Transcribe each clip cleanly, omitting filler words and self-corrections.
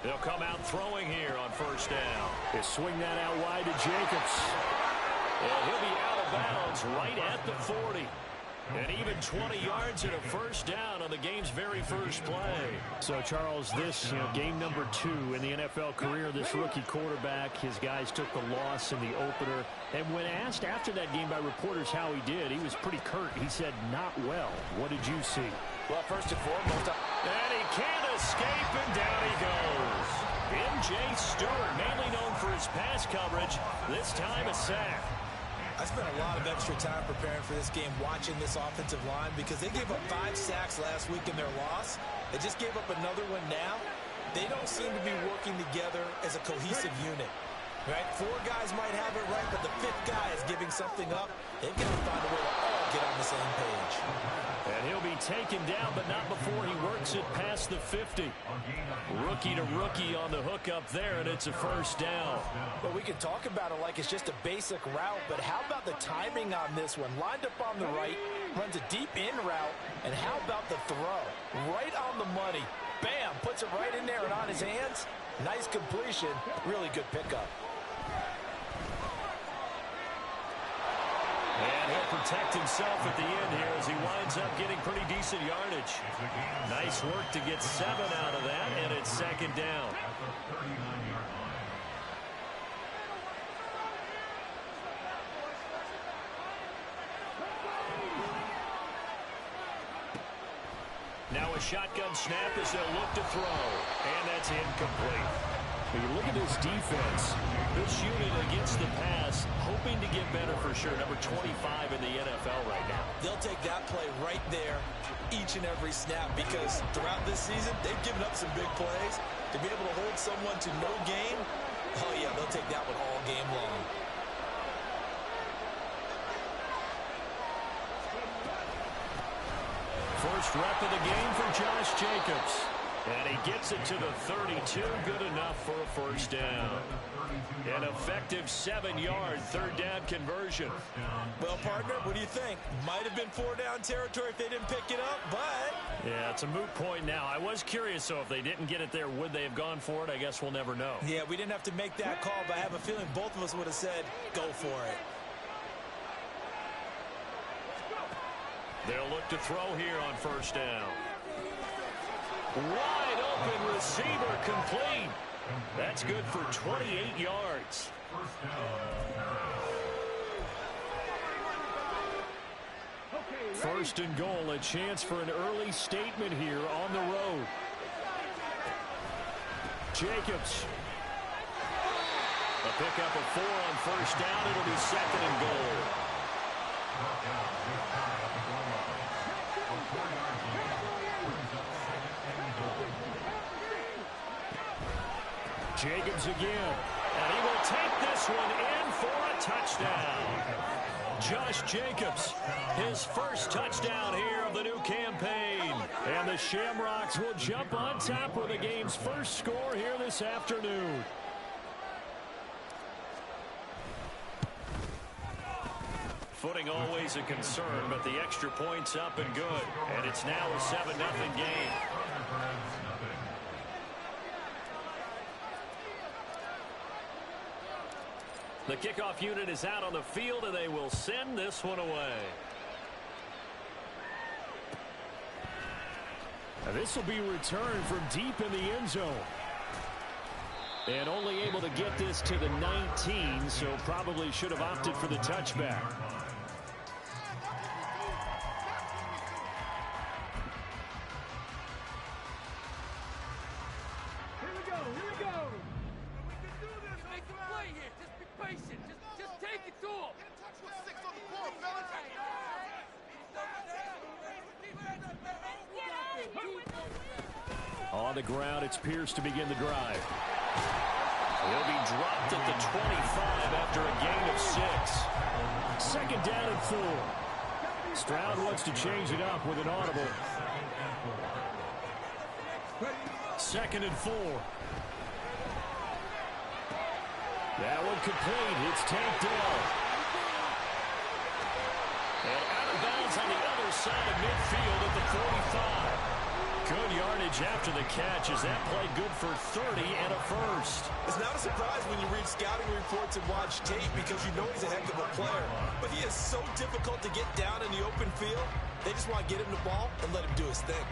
They'll come out throwing here on first down. They swing that out wide to Jacobs. And he'll be out of bounds right at the 40. And even 20 yards and a first down on the game's very first play. So, Charles, this game number 2 in the NFL career, this rookie quarterback, his guys took the loss in the opener. And when asked after that game by reporters how he did, he was pretty curt. He said, not well. What did you see? Well, first and foremost, and he can't escape, and down he goes. M.J. Stewart, mainly known for his pass coverage, this time a sack. I spent a lot of extra time preparing for this game watching this offensive line because they gave up 5 sacks last week in their loss. They just gave up another one now. They don't seem to be working together as a cohesive unit. Right? 4 guys might have it right, but the 5th guy is giving something up. They've got to find a way to all get on the same page. And he'll be taken down, but not before he works it past the 50. Rookie to rookie on the hook up there, and it's a first down. Well, we can talk about it like it's just a basic route, but how about the timing on this one? Lined up on the right, runs a deep in route, and how about the throw? Right on the money. Bam, puts it right in there and on his hands. Nice completion, really good pickup. And he'll protect himself at the end here as he winds up getting pretty decent yardage. Nice work to get 7 out of that, and it's second down. Now a shotgun snap as they'll look to throw, and that's incomplete. When you look at this defense, this unit against the pass, hoping to get better for sure. Number 25 in the NFL right now. They'll take that play right there each and every snap because throughout this season, they've given up some big plays. To be able to hold someone to no gain, oh yeah, they'll take that one all game long. First rep of the game for Josh Jacobs. And he gets it to the 32. Good enough for a first down. An effective 7-yard third down conversion. Well, partner, what do you think? Might have been 4-down territory if they didn't pick it up, but... Yeah, it's a moot point now. I was curious, so if they didn't get it there, would they have gone for it? I guess we'll never know. Yeah, we didn't have to make that call, but I have a feeling both of us would have said, go for it. They'll look to throw here on first down. Wide open receiver complete. That's good for 28 yards. First and goal, a chance for an early statement here on the road. Jacobs. A pickup of 4 on first down. It'll be second and goal. Jacobs again, and he will take this one in for a touchdown. Josh Jacobs, his first touchdown here of the new campaign. And the Shamrocks will jump on top with the game's first score here this afternoon. Footing always a concern, but the extra point's up and good. And it's now a 7-0 game. The kickoff unit is out on the field, and they will send this one away. This will be returned from deep in the end zone. And only able to get this to the 19, so probably should have opted for the touchback. On the ground, it's Pierce to begin the drive. He'll be dropped at the 25 after a gain of 6. Second down and 4. Stroud wants to change it up with an audible. Second and 4. That one complete. It's tanked down. And out of bounds on the other side of midfield at the 45. Good yardage yardage after the catch. Is that play good for 30 and a first? It's not a surprise when you read scouting reports and watch tape because you know he's a heck of a player. But he is so difficult to get down in the open field. They just want to get him the ball and let him do his thing.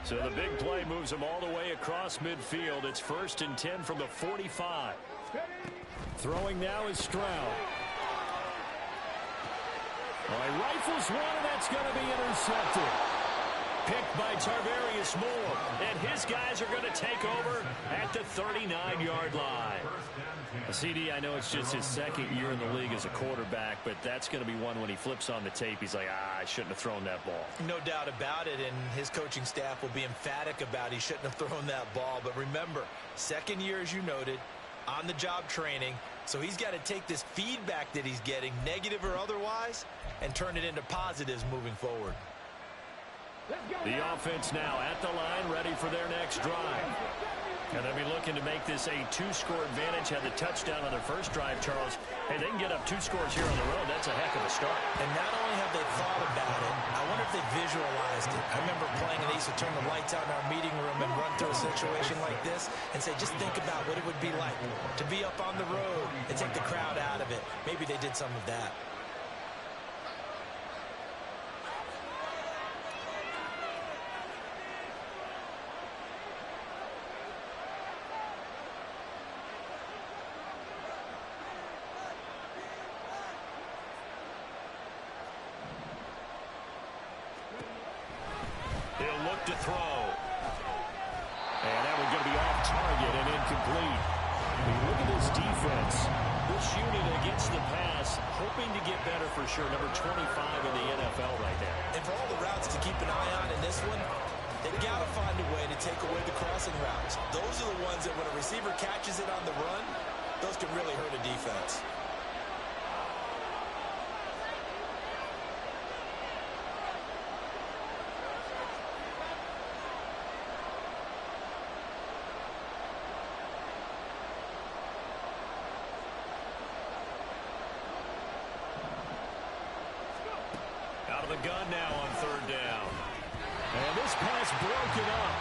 So the big play moves him all the way across midfield. It's 1st and 10 from the 45. Throwing now is Stroud. He rifles one, and that's going to be intercepted. Picked by Tarvarius Moore, and his guys are going to take over at the 39-yard line. CD, I know it's just his second year in the league as a quarterback, but that's going to be one when he flips on the tape. He's like, I shouldn't have thrown that ball. No doubt about it, and his coaching staff will be emphatic about he shouldn't have thrown that ball. But remember, second year, as you noted, on-the-job training, so he's got to take this feedback that he's getting, negative or otherwise, and turn it into positives moving forward. The offense now at the line, ready for their next drive. And they'll be looking to make this a 2-score advantage. Had the touchdown on their first drive, Charles. Hey, they can get up 2 scores here on the road. That's a heck of a start. And not only have they thought about it, I wonder if they visualized it. I remember playing, and they used to turn the lights out in our meeting room and run through a situation like this and say, just think about what it would be like to be up on the road and take the crowd out of it. Maybe they did some of that. He'll look to throw. And that one's going to be off target and incomplete. I mean, look at this defense. This unit against the pass, hoping to get better for sure. Number 25 in the NFL right now. And for all the routes to keep an eye on in this one, they've got to find a way to take away the crossing routes. Those are the ones that when a receiver catches it on the run, those can really hurt a defense. Out of the gun now on 3rd down. And this pass broken up.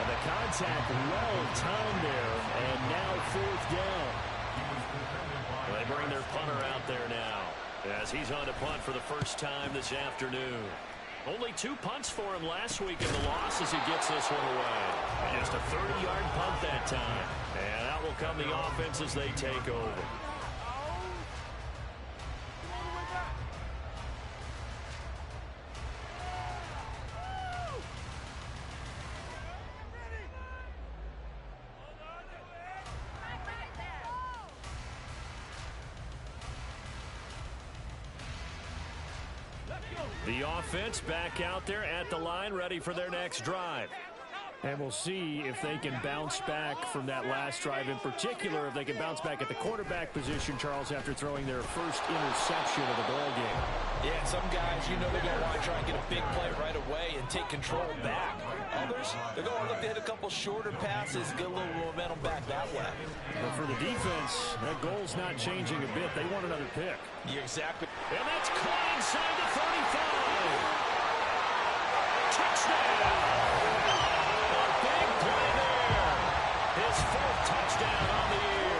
And the contact well timed there. And now 4th down. They bring their punter out there now as he's on to punt for the first time this afternoon. Only 2 punts for him last week in the loss as he gets this one away. And just a 30-yard punt that time. And out will come the offense as they take over. The offense back out there at the line, ready for their next drive. And we'll see if they can bounce back from that last drive. In particular, if they can bounce back at the quarterback position, Charles, after throwing their first interception of the ball game. Yeah, some guys, you know they're going to want to try and get a big play right away and take control back. Others, they're going to look to hit a couple shorter passes, get a little momentum back that way. But for the defense, that goal's not changing a bit. They want another pick. You're exactly. And that's caught inside the 35. Touchdown! Big play there. His 4th touchdown on the year.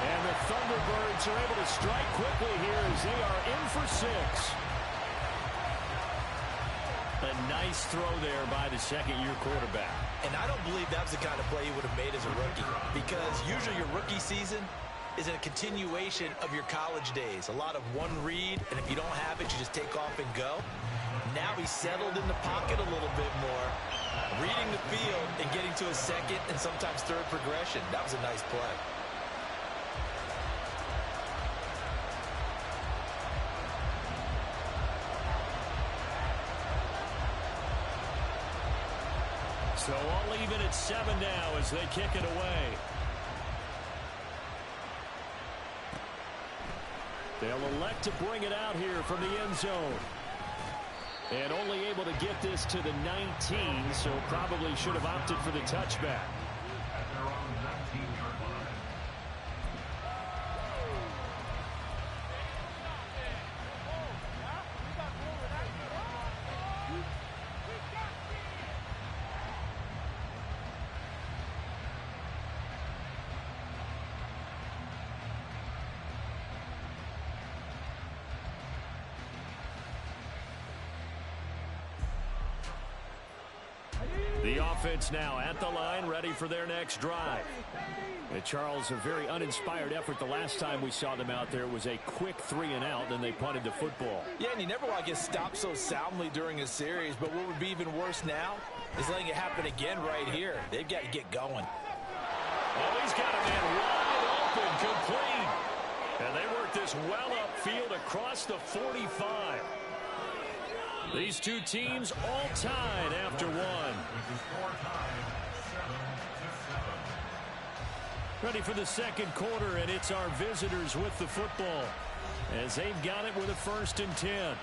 And the Thunderbirds are able to strike quickly here as they are in for 6. A nice throw there by the second-year quarterback. And I don't believe that was the kind of play he would have made as a rookie, because usually your rookie season is a continuation of your college days. A lot of one read, and if you don't have it, you just take off and go. Now he's settled in the pocket a little bit more, reading the field and getting to a second and sometimes third progression. That was a nice play. So all even at 7 now as they kick it away. They'll elect to bring it out here from the end zone. And only able to get this to the 19, so probably should have opted for the touchback. offense now at the line, ready for their next drive. And Charles, a very uninspired effort the last time we saw them out there. It was a quick 3-and-out, then they punted the football. Yeah, and you never want to get stopped so soundly during a series, but what would be even worse now is letting it happen again right here. They've got to get going. Oh, he's got a man wide open, complete. And they work this well upfield across the 45. These two teams all tied after one. Ready for the second quarter, and it's our visitors with the football as they've got it with a 1st and 10.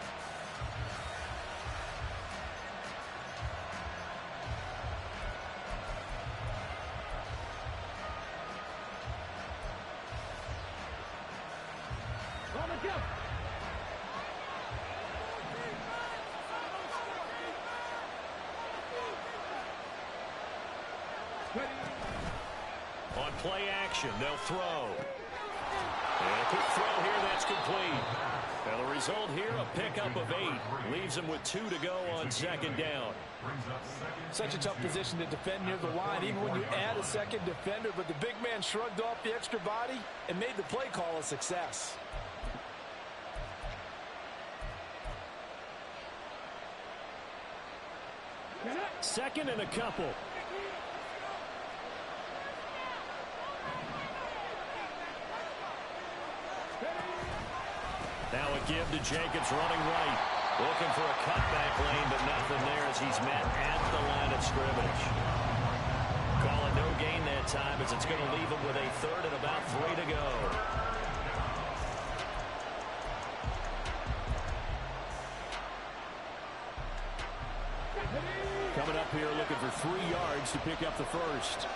On play action, they'll throw. And a quick throw here that's complete. And the result here, a pickup of 8. Leaves them with 2 to go on 2nd down. Such a tough position to defend near the line, even when you add a second defender. But the big man shrugged off the extra body and made the play call a success. Second and a couple. Now a give to Jacobs running right. Looking for a cutback lane, but nothing there as he's met at the line of scrimmage. Calling no gain that time as it's going to leave him with a 3rd and about 3 to go. Coming up here looking for 3 yards to pick up the 1st.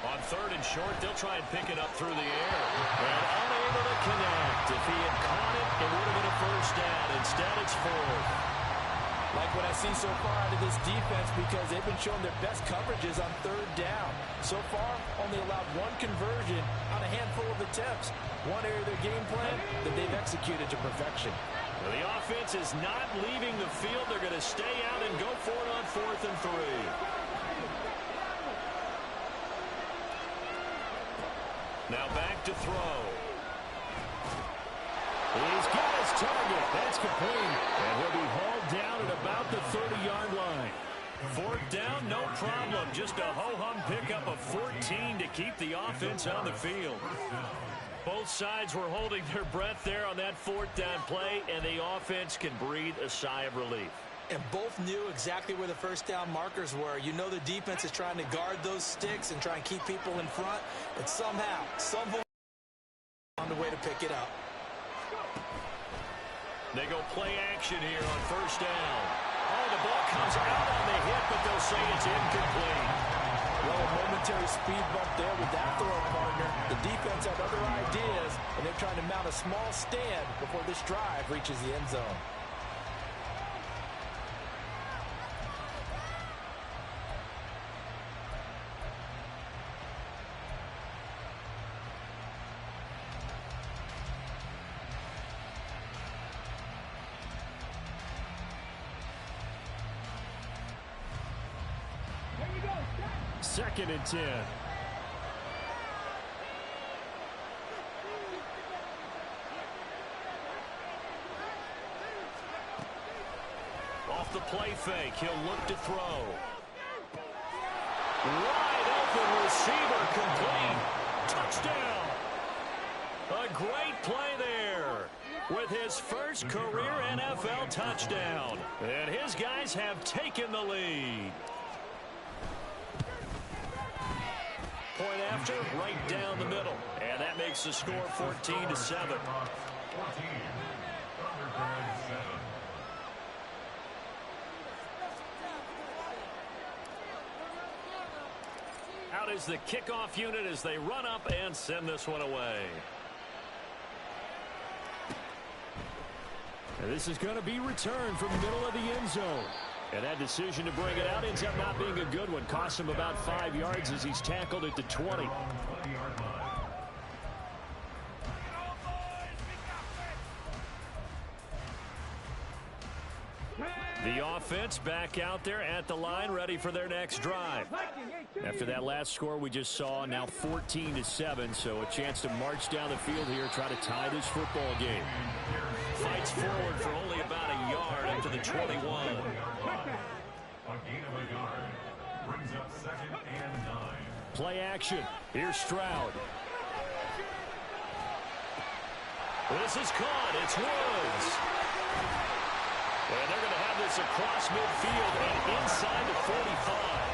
On 3rd and short, they'll try and pick it up through the air. And unable to connect. If he had caught it, it would have been a 1st down. Instead, it's 4th. Like what I see so far out of this defense, because they've been showing their best coverages on 3rd down. So far, only allowed 1 conversion on a handful of attempts. One area of their game plan that they've executed to perfection. Well, the offense is not leaving the field. They're going to stay out and go for it on 4th and 3. Now back to throw. He's got his target. That's complete. And he'll be hauled down at about the 30-yard line. 4th down, no problem. Just a ho-hum pickup of 14 to keep the offense on the field. Both sides were holding their breath there on that 4th down play, and the offense can breathe a sigh of relief. And both knew exactly where the 1st down markers were. You know the defense is trying to guard those sticks and try and keep people in front, but somehow, on the way to pick it up. They go play action here on 1st down. Oh, the ball comes out on the hit, but they'll say it's incomplete. Well, a momentary speed bump there with that throw partner. The defense had other ideas, and they're trying to mount a small stand before this drive reaches the end zone. Second and 10. Off the play fake, he'll look to throw. Wide open receiver, complete. Touchdown. A great play there with his first career NFL touchdown. And his guys have taken the lead. Point after, right down the middle. And that makes the score 14-7. Out is the kickoff unit as they run up and send this one away. And this is going to be returned from the middle of the end zone. And that decision to bring it out ends up not being a good one. Cost him about 5 yards as he's tackled at the 20. The offense back out there at the line, ready for their next drive. After that last score we just saw, now 14-7, so a chance to march down the field here, try to tie this football game. Fights forward for only about a yard up to the 21. Play action. Here's Stroud. This is caught. It's Woods. And they're going to have this across midfield and inside the 45.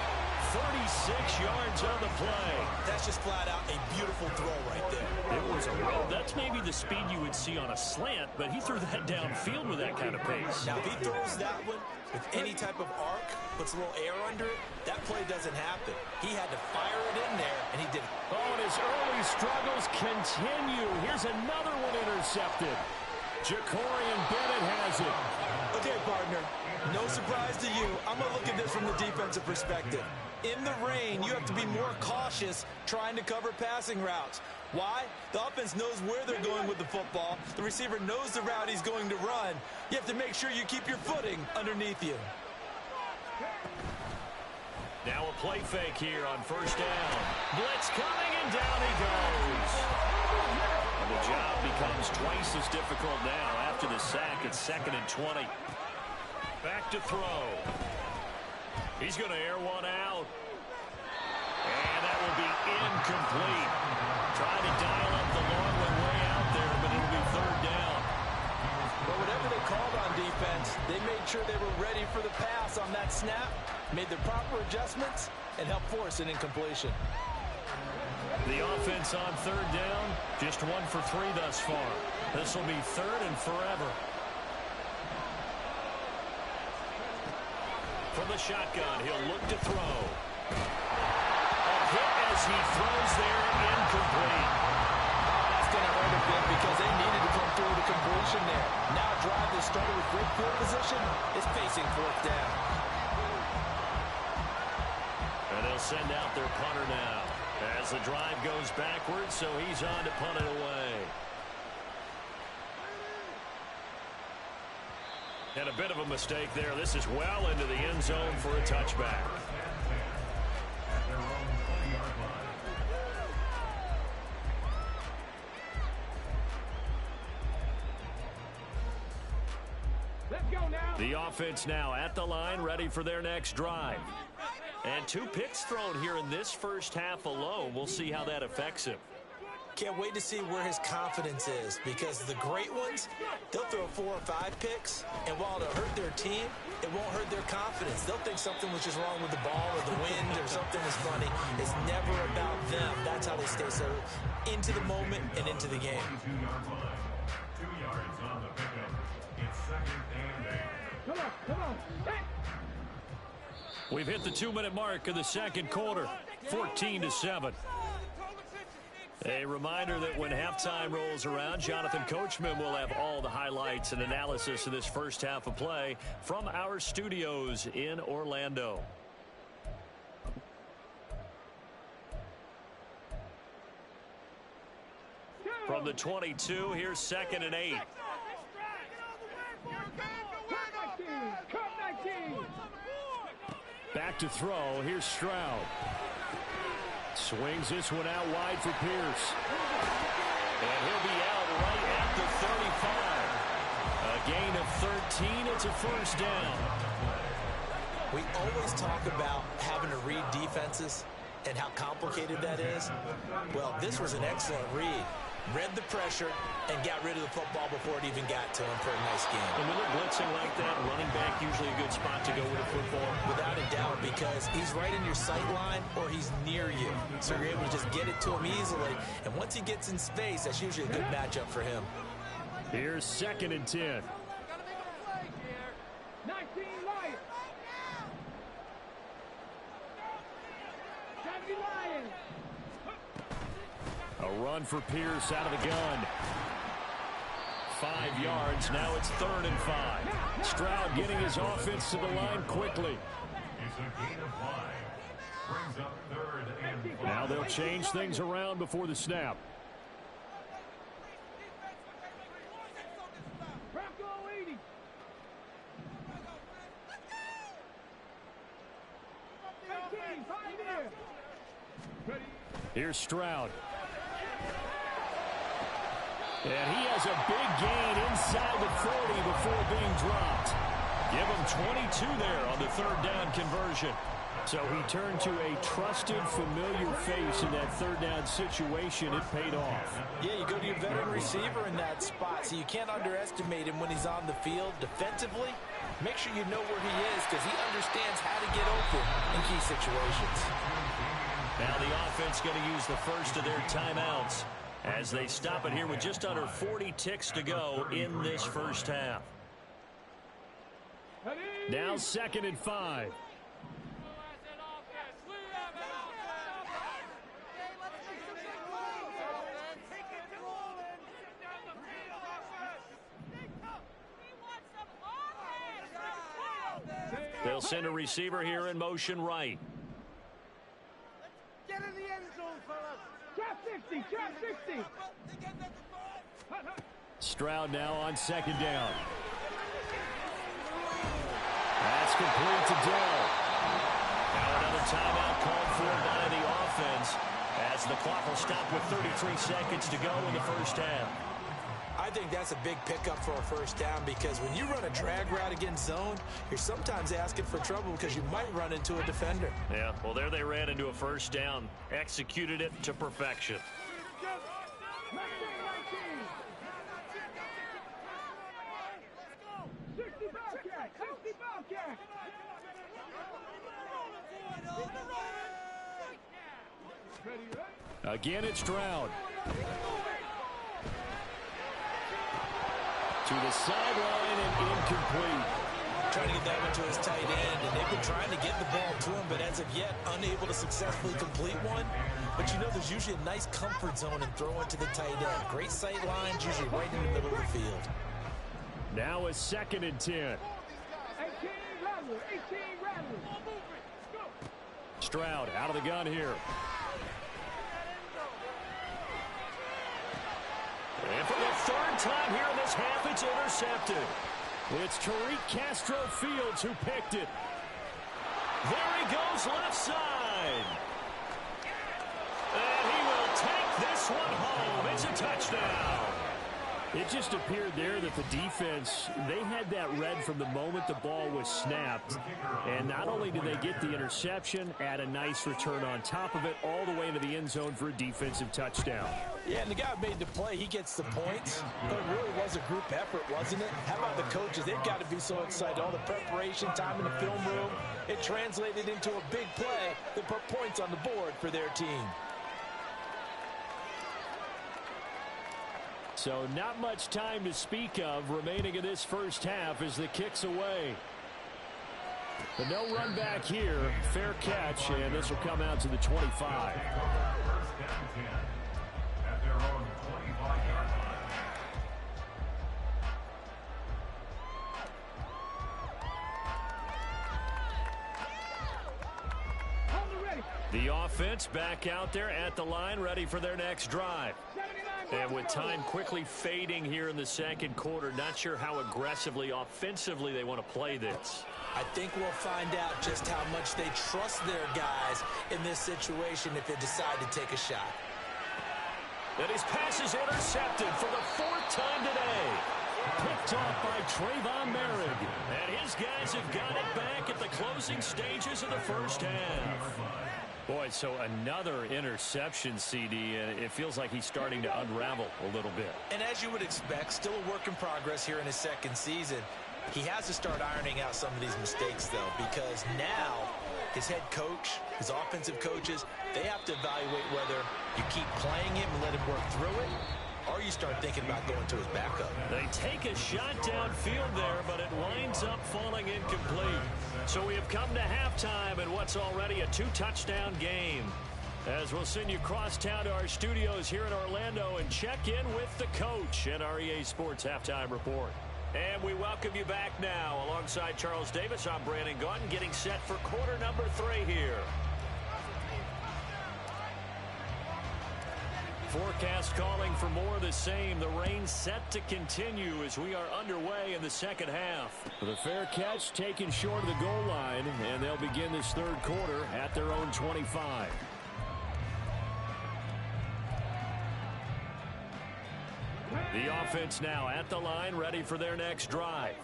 36 yards on the play. That's just flat out a beautiful throw right there. It was a roll. That's maybe the speed you would see on a slant, but he threw that downfield with that kind of pace. Now, if he throws that one with any type of arc, puts a little air under it, that play doesn't happen. He had to fire it in there, and he did it. Oh, and his early struggles continue. Here's another one intercepted. Jacorian Bennett has it. Okay, partner, no surprise to you. I'm going to look at this from the defensive perspective. In the rain, you have to be more cautious trying to cover passing routes. Why? The offense knows where they're going with the football. The receiver knows the route he's going to run. You have to make sure you keep your footing underneath you. Now a play fake here on first down. Blitz coming, and down he goes. And the job becomes twice as difficult now after the sack. It's 2nd and 20. Back to throw. He's going to air one out. And that will be incomplete. Trying to dial up the long one way out there, but it'll be 3rd down. But whatever they called on defense, they made sure they were ready for the pass on that snap, made the proper adjustments, and helped force an incompletion. The offense on 3rd down, just 1 for 3 thus far. This will be 3rd and forever. From the shotgun, he'll look to throw. A hit as he throws there, incomplete. Oh, that's going to hurt a bit because they needed to come through the completion there. Now a drive that started with great field position is facing 4th down. And they'll send out their punter now as the drive goes backwards, so he's on to punt it away. And a bit of a mistake there. This is well into the end zone for a touchback. Let's go now. The offense now at the line, ready for their next drive. And 2 picks thrown here in this first half alone. We'll see how that affects him. Can't wait to see where his confidence is, because the great ones, they'll throw 4 or 5 picks, and while it'll hurt their team, it won't hurt their confidence. They'll think something was just wrong with the ball or the wind or something is funny. It's never about them. That's how they stay so into the moment and into the game. 2 yards on the pickup. It's 2nd and 8. Come on. We've hit the 2-minute mark of the second quarter, 14-7. A reminder that when halftime rolls around, Jonathan Coachman will have all the highlights and analysis of this first half of play from our studios in Orlando. From the 22, here's 2nd and 8. Back to throw. Here's Stroud. Swings this one out wide for Pierce. And he'll be out right at the 35. A gain of 13. It's a first down. We always talk about having to read defenses and how complicated that is. Well, this was an excellent read. Read the pressure and got rid of the football before it even got to him for a nice game. And when they're blitzing like that, running back usually a good spot to go with a football. Without a doubt, because he's right in your sight line or he's near you. So you're able to just get it to him easily. And once he gets in space, that's usually a good matchup for him. Here's 2nd and 10. 19 Lions. 70 Lions. A run for Pierce out of the gun. 5 yards. Now it's 3rd and 5. Stroud getting his offense to the line quickly. It's a gain of 5. Brings up 3rd and 5. Now they'll change things around before the snap. Here's Stroud. And he has a big gain inside the 40 before being dropped. Give him 22 there on the third down conversion. So he turned to a trusted, familiar face in that third down situation. It paid off. Yeah, you go to your veteran receiver in that spot, so you can't underestimate him when he's on the field. Defensively, make sure you know where he is because he understands how to get open in key situations. Now the offense going to use the first of their timeouts as they stop it here with just under 40 ticks to go in this first half. Now 2nd and 5. They'll send a receiver here in motion right. Get in the end zone, fellas. Trap 60, trap 60. Stroud now on 2nd down. That's complete to Dell. Now another timeout called for by the offense as the clock will stop with 33 seconds to go in the first half. I think that's a big pickup for a first down because when you run a drag route against zone, you're sometimes asking for trouble because you might run into a defender. Yeah, well, there they ran into a first down, executed it to perfection. Again, it's Stroud. To the sideline and incomplete. Trying to get that one to his tight end, and they've been trying to get the ball to him, but as of yet, unable to successfully complete one. But you know there's usually a nice comfort zone in throwing to the tight end. Great sight lines, usually right in the middle of the field. Now a 2nd and 10. 18 Rattler, 18 Rattler. Stroud out of the gun here. And for the third time here in this half, it's intercepted. It's Tariq Castro-Fields who picked it. There he goes left side. And he will take this one home. It's a touchdown. It just appeared there that the defense, they had that read from the moment the ball was snapped. And not only did they get the interception, add a nice return on top of it, all the way into the end zone for a defensive touchdown. Yeah, and the guy who made the play, he gets the points. But it really was a group effort, wasn't it? How about the coaches? They've got to be so excited. All the preparation time in the film room, it translated into a big play that put points on the board for their team. So not much time to speak of remaining in this first half as the kick's away. But no run back here. Fair catch, and this will come out to the 25. First down 10 at their own 25-yard line. The offense back out there at the line, ready for their next drive. And with time quickly fading here in the second quarter, not sure how aggressively, offensively they want to play this. I think we'll find out just how much they trust their guys in this situation if they decide to take a shot. And his pass is intercepted for the 4th time today. Picked off by Trayvon Merrick. And his guys have got it back at the closing stages of the first half. Boy, so another interception, CD, and it feels like he's starting to unravel a little bit. And as you would expect, still a work in progress here in his second season. He has to start ironing out some of these mistakes, though, because now his head coach, his offensive coaches, they have to evaluate whether you keep playing him and let him work through it, or you start thinking about going to his backup. They take a shot downfield there, but it winds up falling incomplete. So we have come to halftime in what's already a 2-touchdown game. As we'll send you cross town to our studios here in Orlando and check in with the coach at our EA Sports Halftime Report. And we welcome you back now. Alongside Charles Davis, I'm Brandon Gaudin, getting set for quarter number 3 here. Forecast calling for more of the same. The rain set to continue as we are underway in the second half. The fair catch taken short of the goal line, and they'll begin this third quarter at their own 25. The offense now at the line, ready for their next drive.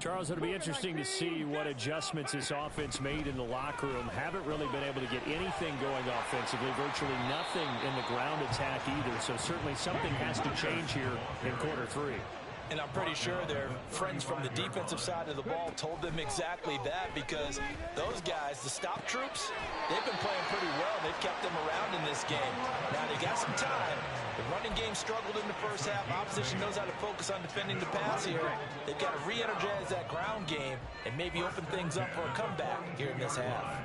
Charles, it'll be interesting to see what adjustments this offense made in the locker room. Haven't really been able to get anything going offensively, virtually nothing in the ground attack either. So certainly something has to change here in quarter three. And I'm pretty sure their friends from the defensive side of the ball told them exactly that, because those guys, the stop troops, they've been playing pretty well. They've kept them around in this game. Now they got some time. The running game struggled in the first half. Opposition knows how to focus on defending the pass here. They've got to re-energize that ground game and maybe open things up for a comeback here in this half.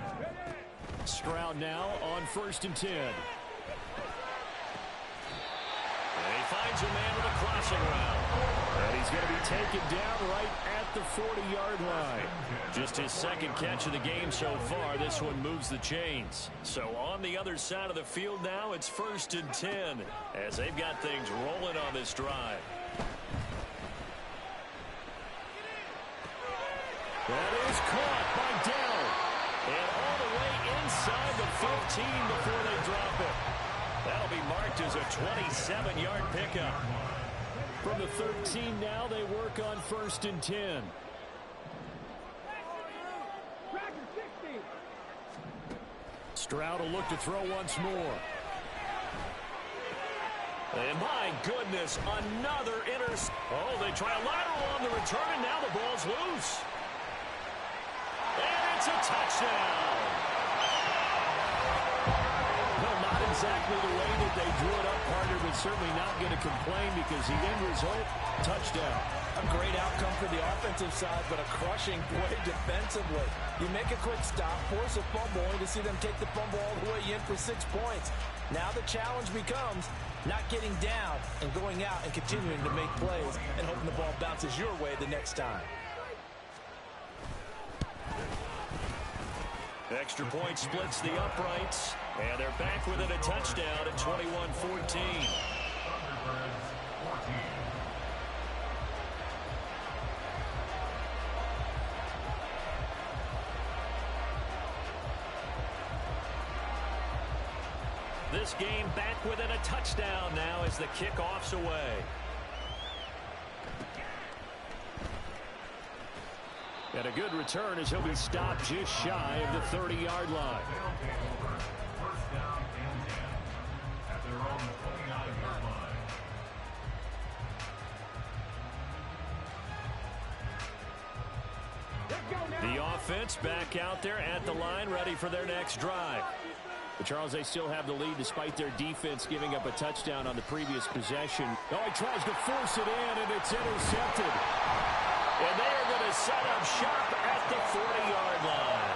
Stroud now on 1st and 10. And he finds a man with a crossing route. And he's going to be taken down right at the 40-yard line. Just his second catch of the game so far. This one moves the chains. So on the other side of the field now, it's 1st and 10 as they've got things rolling on this drive. That is caught by Dell. And all the way inside the 15 before they drop it. That'll be marked as a 27-yard pickup. From the 13 now, they work on 1st and 10. Stroud will look to throw once more. And my goodness, another Oh, they try a lateral on the return, and now the ball's loose. And it's a touchdown. Well, not exactly the way that they drew it up, partner, but certainly not going to complain because the end result, touchdown. A great outcome for the offensive side, but a crushing play defensively. You make a quick stop, force a fumble, only to see them take the fumble all the way in for 6 points. Now the challenge becomes not getting down and going out and continuing to make plays and hoping the ball bounces your way the next time. Extra point splits the uprights, and they're back within a touchdown at 21-14. This game back within a touchdown now as the kickoff's away. And a good return as he'll be stopped just shy of the 30-yard line. First down and 10 at their own 29-yard line. The offense back out there at the line, ready for their next drive. But Charles, they still have the lead despite their defense giving up a touchdown on the previous possession. Oh, he tries to force it in, and it's intercepted. And they are going to set up shop at the 40-yard line.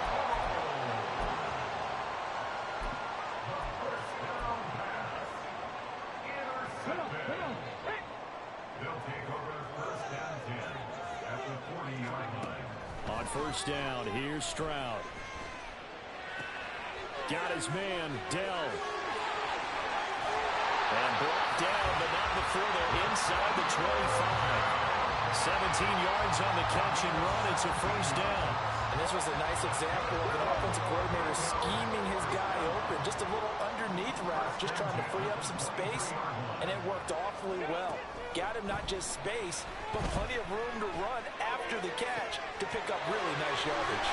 They'll take over 1st and 10 at the 40-yard line. On 1st down, here's Stroud. Got his man, Dell. And brought down, but not before they're inside the 25. 17 yards on the catch and run. It's a 1st down. And this was a nice example of an offensive coordinator scheming his guy open. Just a little underneath route, just trying to free up some space, and it worked awfully well. Got him not just space, but plenty of room to run after the catch to pick up really nice yardage.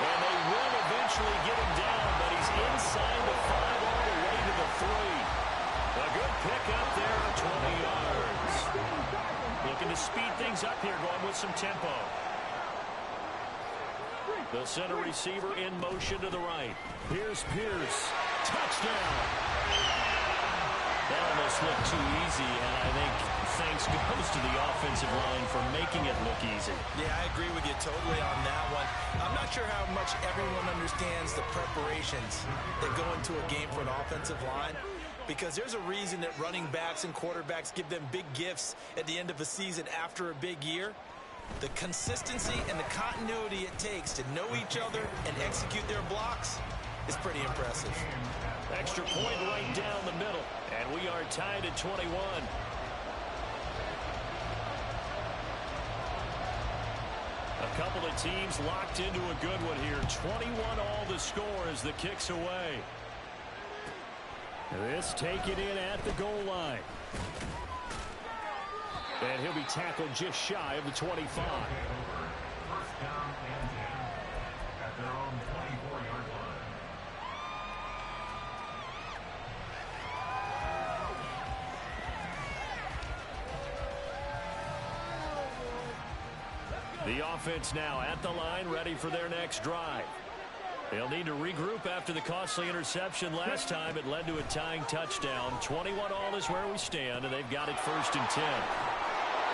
And they will eventually get him down, but he's inside the 5 all the way to the 3. A good pickup there of 20 yards. Looking to speed things up here, going with some tempo. They'll send a receiver in motion to the right. Here's Pierce. Touchdown. That almost looked too easy, and I think thanks goes to the offensive line for making it look easy. Yeah, I agree with you totally on that one. I'm not sure how much everyone understands the preparations that go into a game for an offensive line, because there's a reason that running backs and quarterbacks give them big gifts at the end of a season after a big year. The consistency and the continuity it takes to know each other and execute their blocks is pretty impressive. Extra point right down the middle, and we are tied at 21. A couple of teams locked into a good one here. 21 all the score as the kick's away. This taken in at the goal line. And he'll be tackled just shy of the 25. First down and 10 at their own 24-yard line. The offense now at the line, ready for their next drive. They'll need to regroup after the costly interception last time. It led to a tying touchdown. 21-all is where we stand, and they've got it 1st and 10.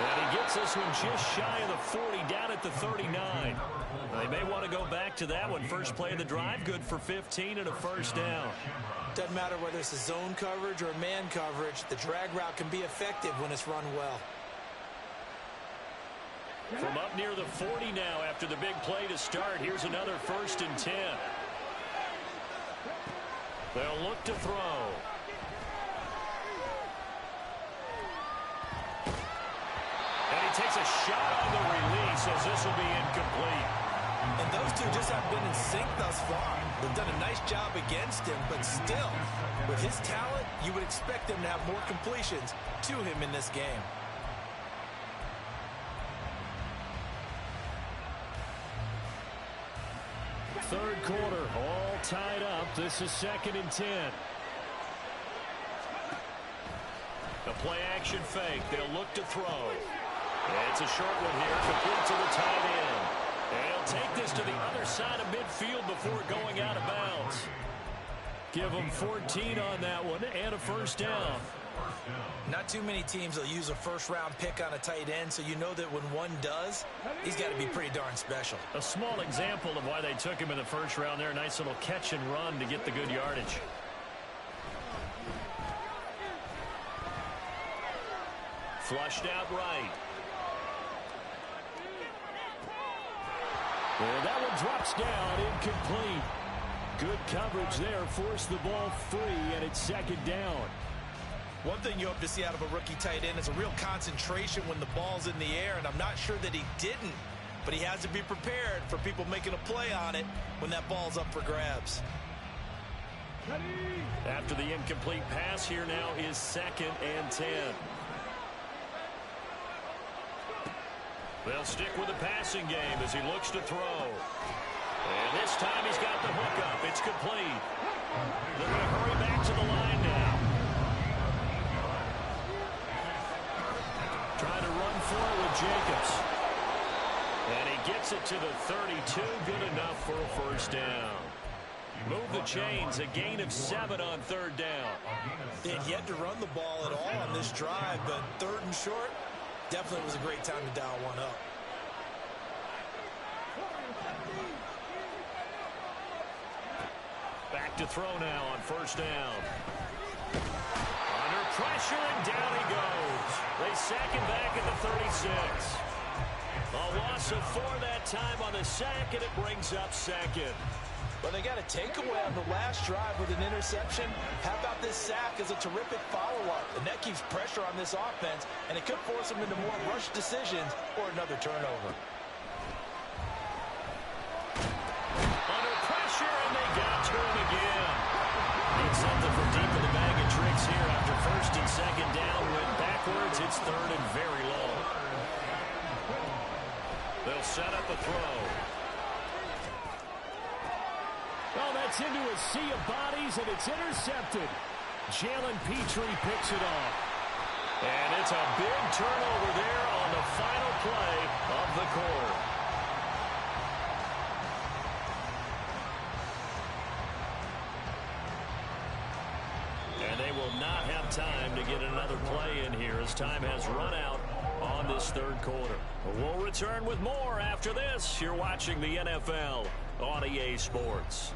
And he gets this one just shy of the 40, down at the 39. They may want to go back to that one. First play of the drive, good for 15 and a first down. Doesn't matter whether it's a zone coverage or man coverage, the drag route can be effective when it's run well. From up near the 40 now after the big play to start. Here's another 1st and 10. They'll look to throw. And he takes a shot on the release as this will be incomplete. And those two just haven't been in sync thus far. They've done a nice job against him, but still, with his talent, you would expect him to have more completions to him in this game. Third quarter, all tied up. This is 2nd and 10. A play-action fake. They'll look to throw. It's a short one here, complete to the tight end. And he'll take this to the other side of midfield before going out of bounds. Give him 14 on that one and a first down. Not too many teams will use a first-round pick on a tight end, so you know that when one does, he's got to be pretty darn special. A small example of why they took him in the first round there. Nice little catch and run to get the good yardage. Flushed out right. And that one drops down, incomplete. Good coverage there, forced the ball free, and it's 2nd down. One thing you hope to see out of a rookie tight end is a real concentration when the ball's in the air, and I'm not sure that he didn't, but he has to be prepared for people making a play on it when that ball's up for grabs. After the incomplete pass, here now is 2nd and 10. They'll stick with the passing game as he looks to throw. And this time he's got the hook up. It's complete. They're going to hurry back to the line now. Trying to run for it with Jacobs. And he gets it to the 32. Good enough for a first down. Move the chains. A gain of 7 on 3rd down. They had yet to run the ball at all on this drive, but 3rd and short, definitely was a great time to dial one up. Back to throw now on 1st down. Under pressure, and down he goes. They sack him back at the 36. A loss of 4 that time on the sack, and it brings up 2nd. Well, they got a takeaway on the last drive with an interception. How about this sack as a terrific follow-up? And that keeps pressure on this offense, and it could force them into more rush decisions or another turnover. Under pressure, and they got to him again. Need something from deep in the bag of tricks here after 1st and 2nd down. Went backwards. It's 3rd and very long. They'll set up a throw. Oh, that's into a sea of bodies, and it's intercepted. Jalen Petrie picks it off. And it's a big turnover there on the final play of the quarter. And they will not have time to get another play in here as time has run out on this 3rd quarter. We'll return with more after this. You're watching the NFL on EA Sports.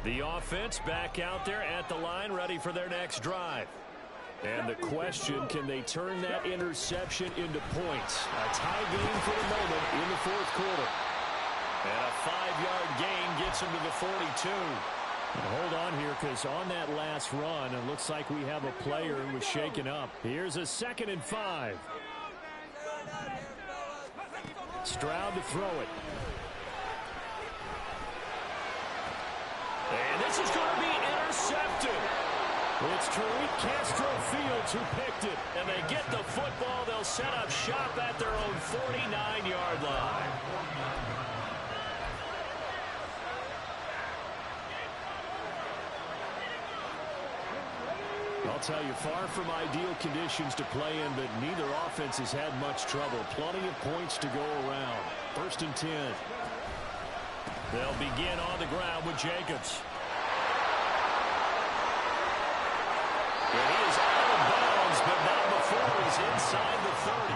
The offense back out there at the line, ready for their next drive. And the question, can they turn that interception into points? A tie game for the moment in the 4th quarter. And a 5-yard gain gets them to the 42. Hold on here, because on that last run, it looks like we have a player who was shaken up. Here's a 2nd and 5. Stroud to throw it. And this is going to be intercepted. It's Tariq Castro Fields who picked it. And they get the football. They'll set up shop at their own 49-yard line. I'll tell you, far from ideal conditions to play in, but neither offense has had much trouble. Plenty of points to go around. 1st and 10. They'll begin on the ground with Jacobs. And he is out of bounds, but not before he's inside the 30.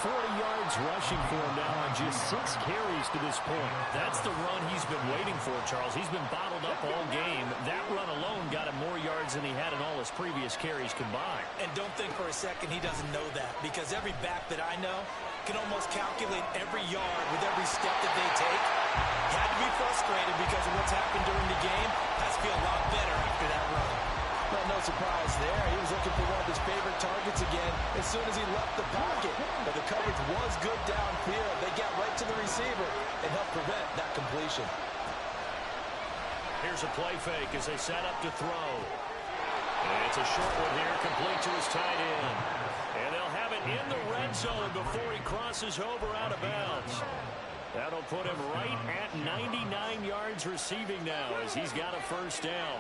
40 yards rushing for him now on just 6 carries to this point. That's the run he's been waiting for, Charles. He's been bottled up all game. That run alone got him more yards than he had in all his previous carries combined. And don't think for a second he doesn't know that, because every back that I know can almost calculate every yard with every step that they take. Had to be frustrated because of what's happened during the game. Has to feel a lot better after that run. Well, no surprise there. He was looking for one of his favorite targets again as soon as he left the pocket. But the coverage was good downfield. They got right to the receiver and helped prevent that completion. Here's a play fake as they set up to throw. And it's a short one here, complete to his tight end. And they'll have it in the red zone before he crosses over out of bounds. That'll put him right at 99 yards receiving now as he's got a 1st down.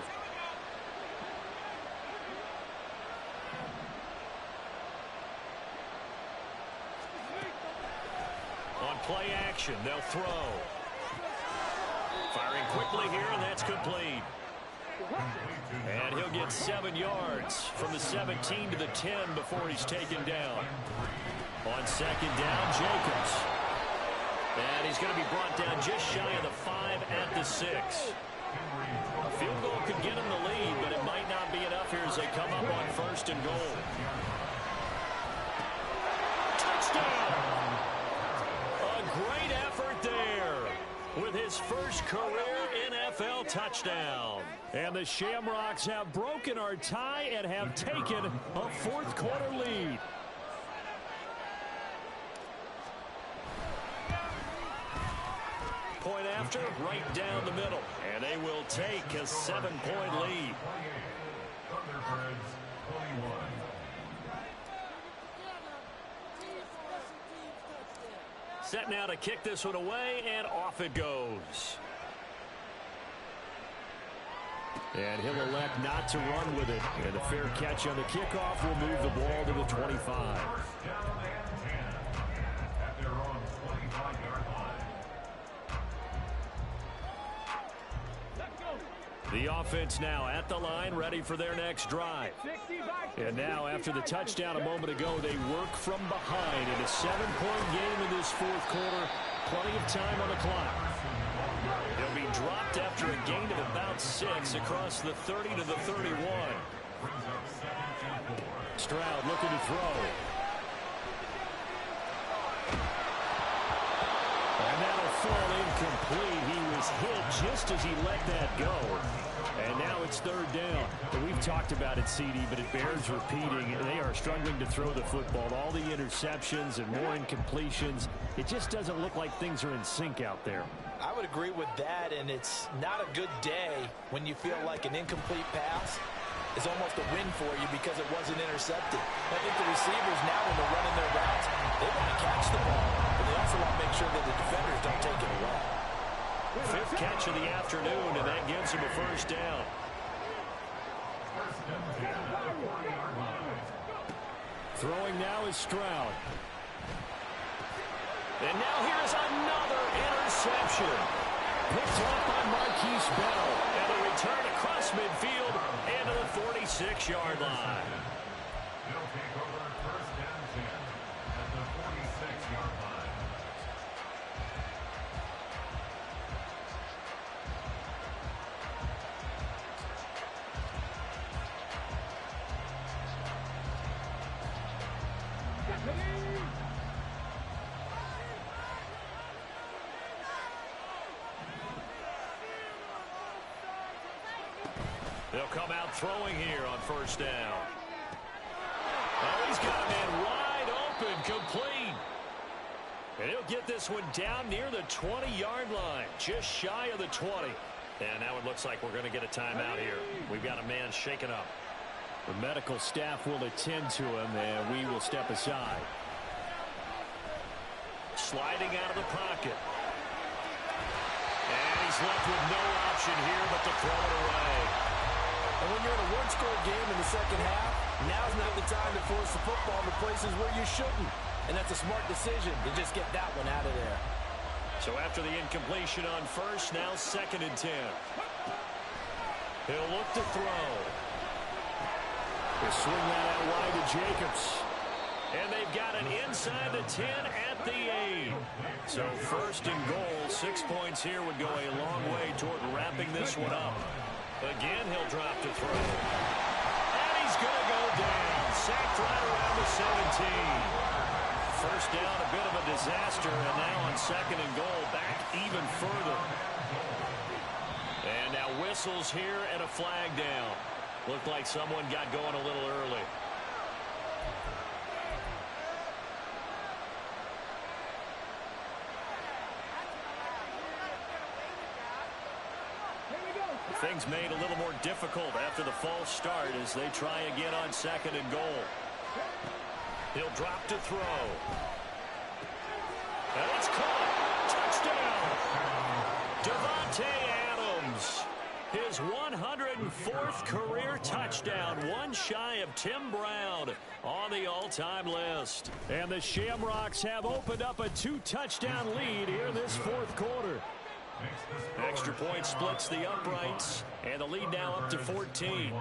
On play action, they'll throw. Firing quickly here, and that's complete. And he'll get 7 yards from the 17 to the 10 before he's taken down. On 2nd down, Jacobs. And he's going to be brought down just shy of the 5 at the 6. A field goal could get him the lead, but it might not be enough here as they come up on 1st and goal. Touchdown! Great effort there with his first career NFL touchdown. And the Shamrocks have broken our tie and have taken a 4th quarter lead. Point after, right down the middle. And they will take a 7-point lead. Thunderbirds 21. Set now to kick this one away, and off it goes. And he'll elect not to run with it. And a fair catch on the kickoff will move the ball to the 25. 1st down and 10 at their own 25-yard line. The offense now at the line, ready for their next drive. And now, after the touchdown a moment ago, they work from behind in a 7-point game in this 4th quarter. Plenty of time on the clock. They'll be dropped after a gain of about 6 across the 30 to the 31. Stroud looking to throw. And that'll fall incomplete. He was hit just as he let that go. And now it's 3rd down. And we've talked about it, CD, but it bears repeating. They are struggling to throw the football. All the interceptions and more incompletions. It just doesn't look like things are in sync out there. I would agree with that, and it's not a good day when you feel like an incomplete pass is almost a win for you because it wasn't intercepted. I think the receivers now, when they're running their routes, they want to catch the ball, but they also want to make sure that the defenders don't take it away. 5th catch of the afternoon, and that gives him a 1st down. Throwing now is Stroud. And now here's another interception. Picked off by Marquise Bell. And a return across midfield and to the 46-yard line. They'll take over 1st and 10 at the 46-yard line. They'll come out throwing here on first down. Oh, he's got a man wide open, complete. And he'll get this one down near the 20-yard line, just shy of the 20. And now it looks like we're going to get a timeout here. We've got a man shaken up. The medical staff will attend to him, and we will step aside. Sliding out of the pocket. And he's left with no option here but to throw it away. And when you're in a one-score game in the second half, now's not the time to force the football to places where you shouldn't. And that's a smart decision to just get that one out of there. So after the incompletion on first, now 2nd and 10. He'll look to throw. He'll swing that out wide to Jacobs. And they've got it inside the 10 at the 8. So 1st and goal, 6 points here would go a long way toward wrapping this one up. Again, he'll drop to throw. And he's going to go down. Sacked right around the 17. First down, a bit of a disaster, and now on 2nd and goal, back even further. And now whistles here and a flag down. Looked like someone got going a little early. Things made a little more difficult after the false start as they try again on 2nd and goal. He'll drop to throw. And it's caught. Touchdown. Devontae Adams. His 104th career touchdown. One shy of Tim Brown on the all-time list. And the Shamrocks have opened up a 2-touchdown lead here in this 4th quarter. Extra point splits the uprights, and the lead now up to 14.